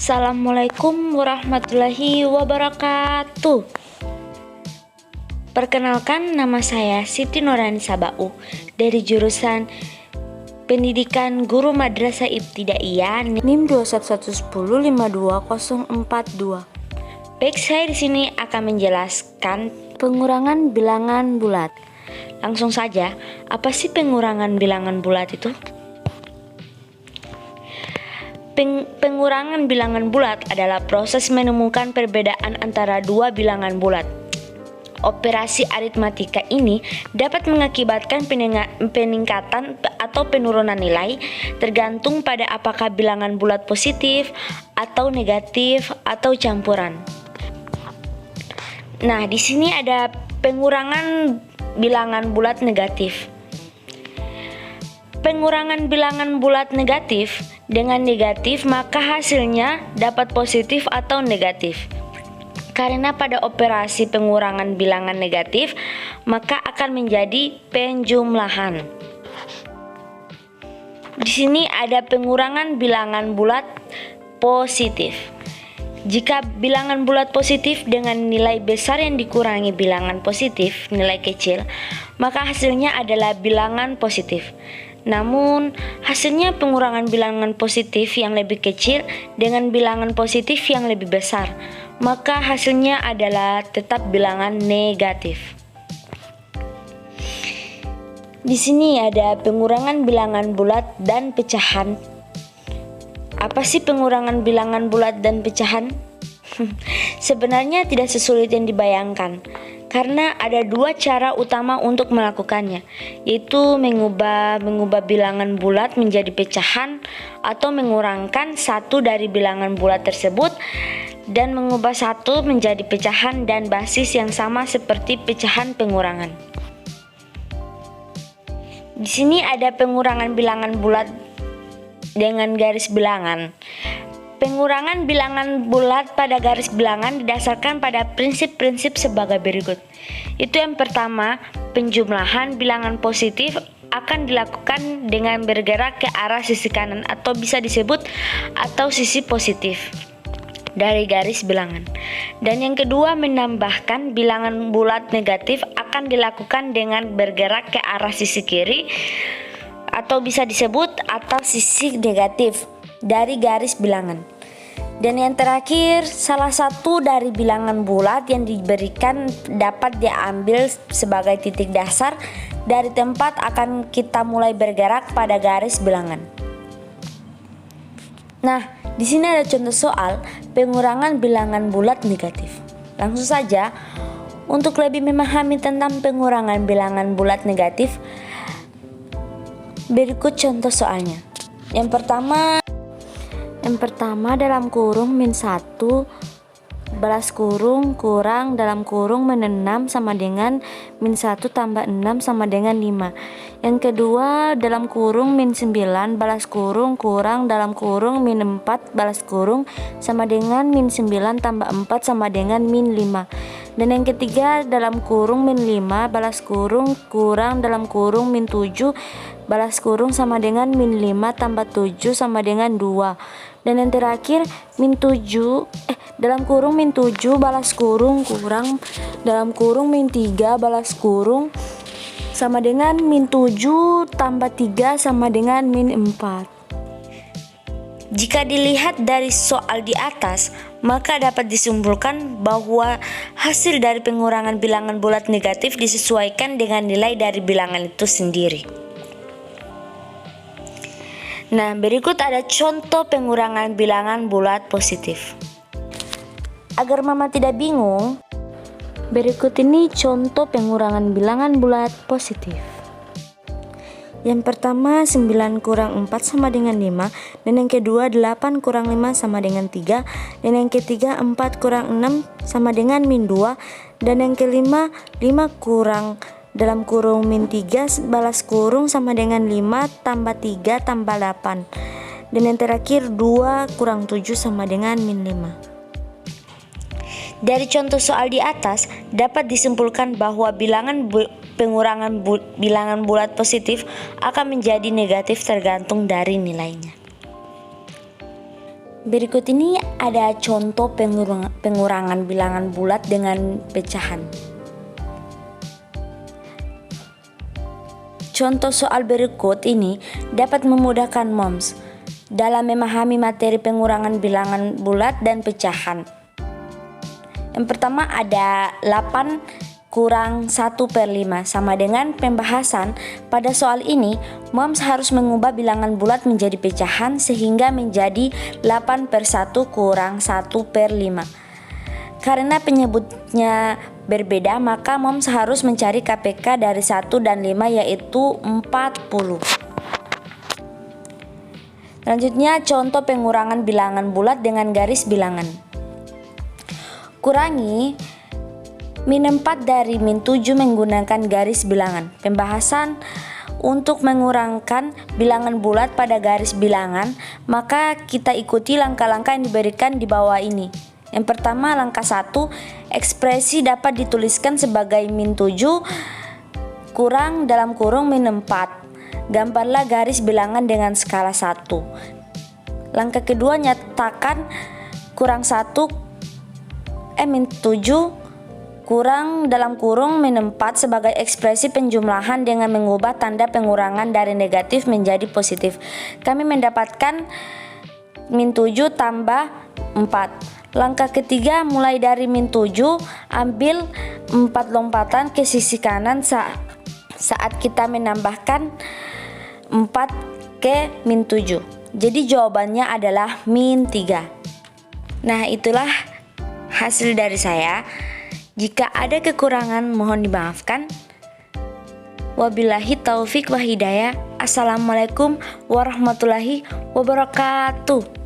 Assalamualaikum warahmatullahi wabarakatuh. Perkenalkan, nama saya Siti Nurani Sabau dari jurusan Pendidikan Guru Madrasah Ibtidaiyah NIM 211105242. Baik, saya di sini akan menjelaskan pengurangan bilangan bulat. Langsung saja, apa sih pengurangan bilangan bulat itu? Pengurangan bilangan bulat adalah proses menemukan perbedaan antara dua bilangan bulat. Operasi aritmatika ini dapat mengakibatkan peningkatan atau penurunan nilai tergantung pada apakah bilangan bulat positif atau negatif atau campuran. Nah, di sini ada pengurangan bilangan bulat negatif. Pengurangan bilangan bulat negatif dengan negatif, maka hasilnya dapat positif atau negatif. Karena pada operasi pengurangan bilangan negatif, maka akan menjadi penjumlahan. Di sini ada pengurangan bilangan bulat positif. Jika bilangan bulat positif dengan nilai besar yang dikurangi bilangan positif, nilai kecil, maka hasilnya adalah bilangan positif. Namun, hasilnya pengurangan bilangan positif yang lebih kecil dengan bilangan positif yang lebih besar, maka hasilnya adalah tetap bilangan negatif. Di sini ada pengurangan bilangan bulat dan pecahan. Apa sih pengurangan bilangan bulat dan pecahan? Sebenarnya tidak sesulit yang dibayangkan, karena ada dua cara utama untuk melakukannya, yaitu mengubah bilangan bulat menjadi pecahan atau mengurangkan satu dari bilangan bulat tersebut dan mengubah satu menjadi pecahan dan basis yang sama seperti pecahan pengurangan. Di sini ada pengurangan bilangan bulat dengan garis bilangan. Pengurangan bilangan bulat pada garis bilangan didasarkan pada prinsip-prinsip sebagai berikut. Itu yang pertama, penjumlahan bilangan positif akan dilakukan dengan bergerak ke arah sisi kanan atau bisa disebut atau sisi positif dari garis bilangan. Dan yang kedua, menambahkan bilangan bulat negatif akan dilakukan dengan bergerak ke arah sisi kiri atau bisa disebut atau sisi negatif dari garis bilangan. Dan yang terakhir, salah satu dari bilangan bulat yang diberikan dapat diambil sebagai titik dasar dari tempat akan kita mulai bergerak pada garis bilangan. Nah, di sini ada contoh soal pengurangan bilangan bulat negatif. Langsung saja, untuk lebih memahami tentang pengurangan bilangan bulat negatif, berikut contoh soalnya. Yang pertama dalam kurung min 1 balas kurung kurang dalam kurung min 6 sama dengan min 1 tambah 6 sama dengan 5. Yang kedua dalam kurung min 9 balas kurung kurang dalam kurung min 4 balas kurung sama dengan min 9 tambah 4 sama dengan min 5. Dan yang ketiga dalam kurung min 5 balas kurung kurang dalam kurung min 7 balas kurung sama dengan min 5 tambah 7 sama dengan 2. Dan yang terakhir dalam kurung min 7 balas kurung kurang dalam kurung min 3 balas kurung sama dengan min 7 tambah 3 sama dengan min 4. Jika dilihat dari soal di atas, maka dapat disimpulkan bahwa hasil dari pengurangan bilangan bulat negatif disesuaikan dengan nilai dari bilangan itu sendiri. Nah, berikut ada contoh pengurangan bilangan bulat positif. Agar Mama tidak bingung, berikut ini contoh pengurangan bilangan bulat positif. Yang pertama 9 kurang 4 sama dengan 5, dan yang kedua 8 kurang 5 sama dengan 3, dan yang ketiga 4 kurang 6 sama dengan min 2, dan yang kelima 5 kurang dalam kurung min 3 balas kurung sama dengan 5 tambah 3 tambah 8. Dan yang terakhir 2 kurang 7 sama dengan min 5. Dari contoh soal di atas dapat disimpulkan bahwa pengurangan bilangan bulat positif akan menjadi negatif tergantung dari nilainya. Berikut ini ada contoh pengurangan bilangan bulat dengan pecahan. Contoh soal berikut ini dapat memudahkan moms dalam memahami materi pengurangan bilangan bulat dan pecahan. Yang pertama ada 8 kurang 1/5 sama dengan pembahasan. Pada soal ini, moms harus mengubah bilangan bulat menjadi pecahan sehingga menjadi 8/1 kurang 1/5. Karena penyebutnya berbeda, maka moms harus mencari KPK dari 1 dan 5 yaitu 40. Selanjutnya contoh pengurangan bilangan bulat dengan garis bilangan. Kurangi -4 dari -7 menggunakan garis bilangan. Pembahasan untuk mengurangkan bilangan bulat pada garis bilangan, maka kita ikuti langkah-langkah yang diberikan di bawah ini. Yang pertama, langkah 1, ekspresi dapat dituliskan sebagai -7 kurang dalam kurung -4. Gambarlah garis bilangan dengan skala 1. Langkah kedua, nyatakan kurang 1 -7 kurang dalam kurung -4 sebagai ekspresi penjumlahan dengan mengubah tanda pengurangan dari negatif menjadi positif. Kami mendapatkan -7 tambah 4. Langkah ketiga, mulai dari -7, ambil 4 lompatan ke sisi kanan saat kita menambahkan 4 ke -7. Jadi jawabannya adalah -3. Nah, itulah hasil dari saya. Jika ada kekurangan mohon dimaafkan. Wabillahi taufik wa hidayah. Assalamualaikum warahmatullahi wabarakatuh.